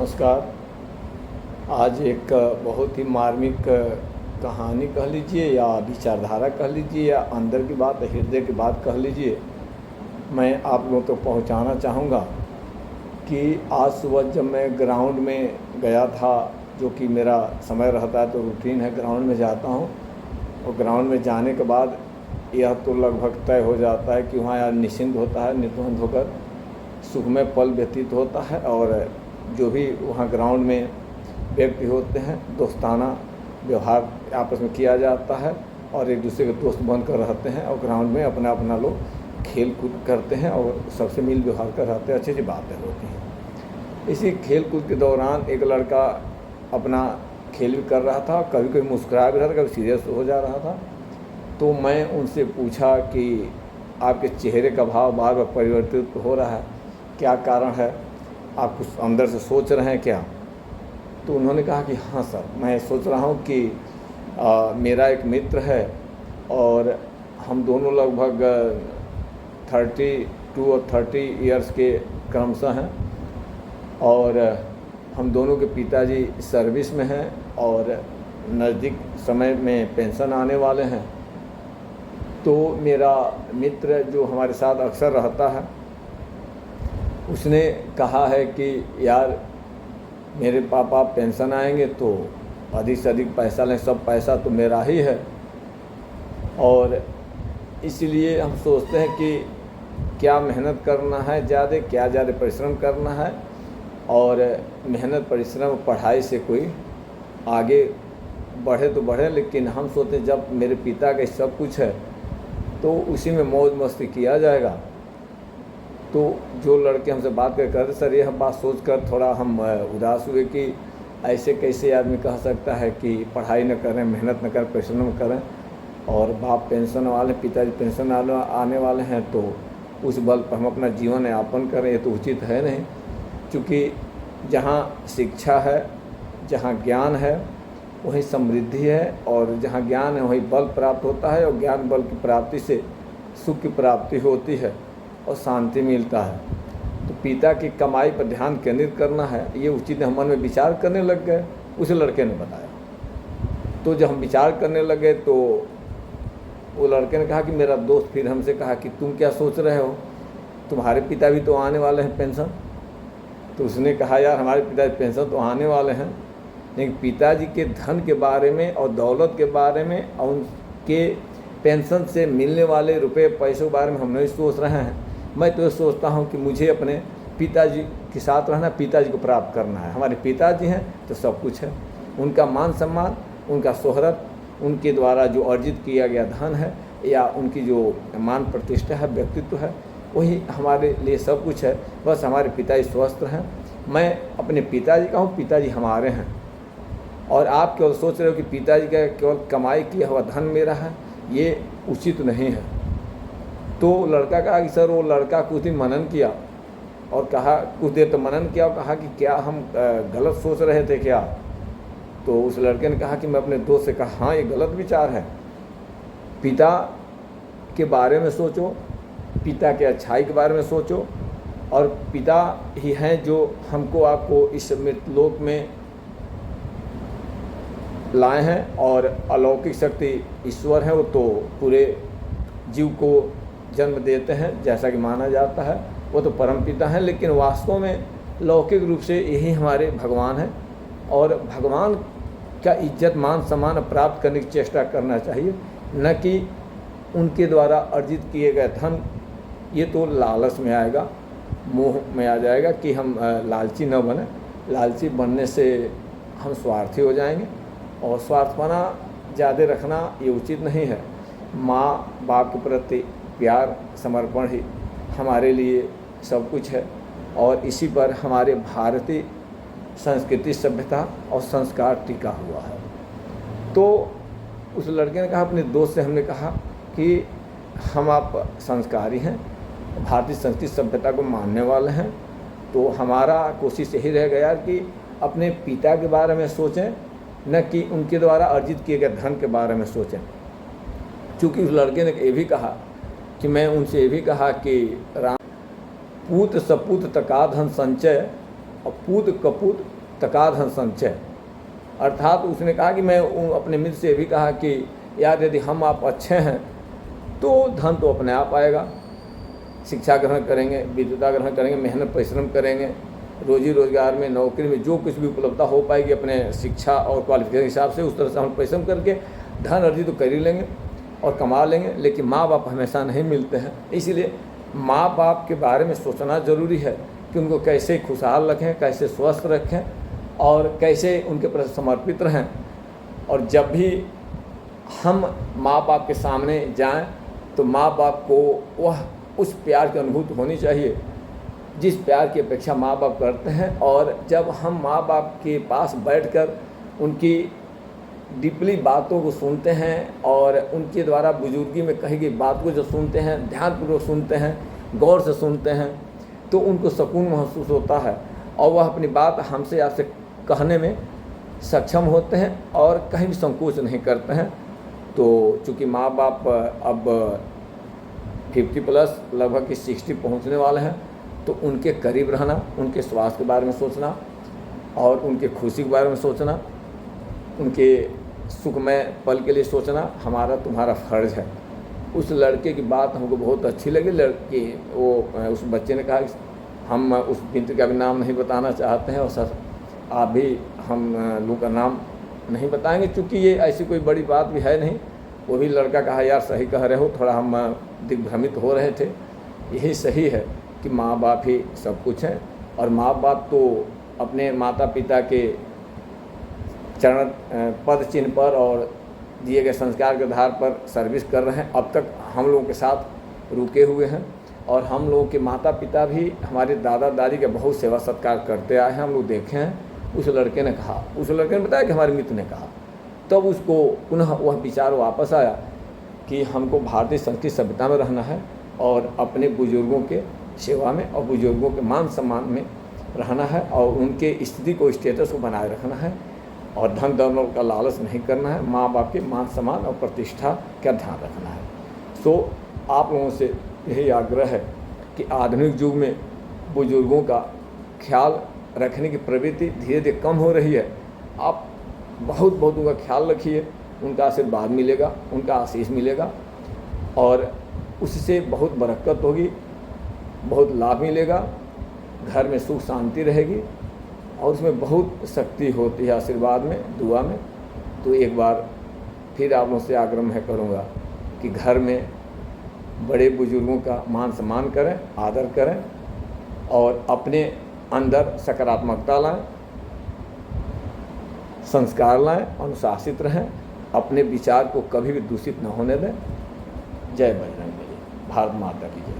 नमस्कार। आज एक बहुत ही मार्मिक कहानी कह लीजिए या विचारधारा कह लीजिए या अंदर की बात हृदय की बात कह लीजिए, मैं आप लोगों तक पहुंचाना चाहूँगा कि आज सुबह जब मैं ग्राउंड में गया था, जो कि मेरा समय रहता है तो रूटीन है, ग्राउंड में जाता हूँ और ग्राउंड में जाने के बाद यह तो लगभग तय हो जाता है कि वहाँ यार निश्चिंत होता है, निर्द्वंद होकर सुखमय पल व्यतीत होता है और जो भी वहाँ ग्राउंड में व्यक्ति होते हैं दोस्ताना व्यवहार आपस में किया जाता है और एक दूसरे के दोस्त बनकर रहते हैं और ग्राउंड में अपना अपना लोग खेल कूद करते हैं और सबसे मिल व्यवहार कर रहते हैं, अच्छी अच्छी बातें होती हैं। इसी खेल कूद के दौरान एक लड़का अपना खेल भी कर रहा था, कभी कभी मुस्कुरा भी रहा था, कभी सीरियस हो जा रहा था। तो मैं उनसे पूछा कि आपके चेहरे का भाव बार बार परिवर्तित हो रहा है, क्या कारण है, आप कुछ अंदर से सोच रहे हैं क्या? तो उन्होंने कहा कि हाँ सर, मैं सोच रहा हूँ कि मेरा एक मित्र है और हम दोनों लगभग 32 और 30 इयर्स के क्रमशः हैं और हम दोनों के पिताजी सर्विस में हैं और नज़दीक समय में पेंशन आने वाले हैं। तो मेरा मित्र जो हमारे साथ अक्सर रहता है, उसने कहा है कि यार मेरे पापा पेंशन आएंगे तो अधिक से अधिक पैसा लें, सब पैसा तो मेरा ही है और इसलिए हम सोचते हैं कि क्या मेहनत करना है ज़्यादा, क्या ज़्यादा परिश्रम करना है और मेहनत परिश्रम पढ़ाई से कोई आगे बढ़े तो बढ़े, लेकिन हम सोचते हैं जब मेरे पिता का सब कुछ है तो उसी में मौज मस्ती किया जाएगा। तो जो लड़के हमसे बात कर रहे सर, यह बात सोचकर थोड़ा हम उदास हुए कि ऐसे कैसे आदमी कह सकता है कि पढ़ाई न करें, मेहनत न करें, परिश्रम न करें और बाप पेंशन वाले, पिताजी पेंशन आने वाले हैं तो उस बल पर हम अपना जीवन यापन करें, ये तो उचित है नहीं। क्योंकि जहाँ शिक्षा है, जहाँ ज्ञान है वहीं समृद्धि है और जहाँ ज्ञान है वहीं बल प्राप्त होता है और ज्ञान बल की प्राप्ति से सुख की प्राप्ति होती है और शांति मिलता है। तो पिता की कमाई पर ध्यान केंद्रित करना है, ये उचित हम मन में विचार करने लग गए। उस लड़के ने बताया। तो जब हम विचार करने लगे तो वो लड़के ने कहा कि मेरा दोस्त फिर हमसे कहा कि तुम क्या सोच रहे हो, तुम्हारे पिता भी तो आने वाले हैं पेंशन। तो उसने कहा यार हमारे पिताजी पेंशन तो आने वाले हैं, लेकिन पिताजी के धन के बारे में और दौलत के बारे में और उनके पेंशन से मिलने वाले रुपए पैसों के बारे में हम नहीं सोच रहे हैं। मैं तो ये सोचता हूँ कि मुझे अपने पिताजी के साथ रहना, पिताजी को प्राप्त करना है। हमारे पिताजी हैं तो सब कुछ है, उनका मान सम्मान, उनका शोहरत, उनके द्वारा जो अर्जित किया गया धन है या उनकी जो मान प्रतिष्ठा है, व्यक्तित्व है, वही हमारे लिए सब कुछ है। बस हमारे पिताजी स्वस्थ हैं। मैं अपने पिताजी का हूँ, पिताजी हमारे हैं और आप केवल सोच रहे हो कि पिताजी का केवल कमाई किया हुआ धन मेरा है, ये उचित नहीं है। तो लड़का कहा कि सर, वो लड़का कुछ दिन मनन किया और कहा, कुछ देर तो मनन किया और कहा कि क्या हम गलत सोच रहे थे क्या? तो उस लड़के ने कहा कि मैं अपने दोस्त से कहा हाँ ये गलत विचार है, पिता के बारे में सोचो, पिता के अच्छाई के बारे में सोचो और पिता ही हैं जो हमको आपको इस मृतलोक में लाए हैं और अलौकिक शक्ति ईश्वर है, वो तो पूरे जीव को जन्म देते हैं जैसा कि माना जाता है, वो तो परमपिता हैं, लेकिन वास्तव में लौकिक रूप से यही हमारे भगवान हैं और भगवान का इज्जत मान सम्मान प्राप्त करने की चेष्टा करना चाहिए, न कि उनके द्वारा अर्जित किए गए धन। ये तो लालच में आएगा, मोह में आ जाएगा कि हम लालची न बने। लालची बनने से हम स्वार्थी हो जाएंगे और स्वार्थपना ज़्यादा रखना ये उचित नहीं है। माँ बाप के प्रति प्यार समर्पण ही हमारे लिए सब कुछ है और इसी पर हमारे भारतीय संस्कृति, सभ्यता और संस्कार टिका हुआ है। तो उस लड़के ने कहा, अपने दोस्त से हमने कहा कि हम आप संस्कारी हैं, भारतीय संस्कृति सभ्यता को मानने वाले हैं, तो हमारा कोशिश यही रह गया कि अपने पिता के बारे में सोचें, न कि उनके द्वारा अर्जित किए गए धन के बारे में सोचें। क्योंकि उस लड़के ने ये भी कहा कि मैं उनसे ये भी कहा कि राम पूत सपूत तका धन संचय और पूत कपूत तका धन संचय। अर्थात उसने कहा कि मैं अपने मित्र से भी कहा कि यार यदि हम आप अच्छे हैं तो धन तो अपने आप आएगा, शिक्षा ग्रहण करेंगे, विद्वता ग्रहण करेंगे, मेहनत परिश्रम करेंगे, रोजी रोजगार में नौकरी में जो कुछ भी उपलब्धता हो पाएगी अपने शिक्षा और क्वालिफिकेशन के हिसाब से उस तरह से हम परिश्रम करके धन अर्जित तो कर ही लेंगे और कमा लेंगे। लेकिन माँ बाप हमेशा नहीं मिलते हैं, इसीलिए माँ बाप के बारे में सोचना ज़रूरी है कि उनको कैसे खुशहाल रखें, कैसे स्वस्थ रखें और कैसे उनके प्रति समर्पित रहें। और जब भी हम माँ बाप के सामने जाएं तो माँ बाप को वह उस प्यार की अनुभूति होनी चाहिए जिस प्यार की अपेक्षा माँ बाप करते हैं। और जब हम माँ बाप के पास बैठकर उनकी डीपली बातों को सुनते हैं और उनके द्वारा बुजुर्गी में कही गई बात को जब सुनते हैं, ध्यानपूर्वक सुनते हैं, गौर से सुनते हैं, तो उनको सुकून महसूस होता है और वह अपनी बात हमसे आपसे कहने में सक्षम होते हैं और कहीं भी संकोच नहीं करते हैं। तो चूँकि माँ बाप अब 50+ लगभग 60 पहुँचने वाले हैं, तो उनके करीब रहना, उनके स्वास्थ्य के बारे में सोचना और उनके खुशी के बारे में सोचना, उनके सुखमय पल के लिए सोचना हमारा तुम्हारा फ़र्ज़ है। उस लड़के की बात हमको बहुत अच्छी लगी। लड़के वो उस बच्चे ने कहा कि हम उस बिंत का भी नाम नहीं बताना चाहते हैं और सर आप भी हम लोगों का नाम नहीं बताएंगे क्योंकि ये ऐसी कोई बड़ी बात भी है नहीं। वो भी लड़का कहा यार सही कह रहे हो, थोड़ा हम दिग्भ्रमित हो रहे थे। यही सही है कि माँ बाप ही सब कुछ है और माँ बाप तो अपने माता पिता के चरण पद चिन्ह पर और दिए गए संस्कार के आधार पर सर्विस कर रहे हैं। अब तक हम लोगों के साथ रुके हुए हैं और हम लोगों के माता पिता भी हमारे दादा दादी का बहुत सेवा सत्कार करते आए हैं, हम लोग देखे हैं। उस लड़के ने कहा, उस लड़के ने बताया कि हमारे मित्र ने कहा, तब उसको पुनः वह विचार वापस आया कि हमको भारतीय संस्कृति सभ्यता में रहना है और अपने बुजुर्गों के सेवा में और बुजुर्गों के मान सम्मान में रहना है और उनके स्थिति को, स्टेटस को बनाए रखना है और धन दौलत का लालच नहीं करना है। माँ बाप के मान सम्मान और प्रतिष्ठा का ध्यान रखना है। तो आप लोगों से यही आग्रह है कि आधुनिक युग में बुजुर्गों का ख्याल रखने की प्रवृत्ति धीरे धीरे कम हो रही है। आप बहुत बहुत उनका ख्याल रखिए, उनका आशीर्वाद मिलेगा, उनका आशीष मिलेगा और उससे बहुत बरकत होगी, बहुत लाभ मिलेगा, घर में सुख शांति रहेगी और उसमें बहुत शक्ति होती है आशीर्वाद में, दुआ में। तो एक बार फिर आप लोगों से आग्रह करूँगा कि घर में बड़े बुजुर्गों का मान सम्मान करें, आदर करें और अपने अंदर सकारात्मकता लाएं, संस्कार लाएं, अनुशासित रहें, अपने विचार को कभी भी दूषित न होने दें। जय बजरंगबली। भारत माता की जय।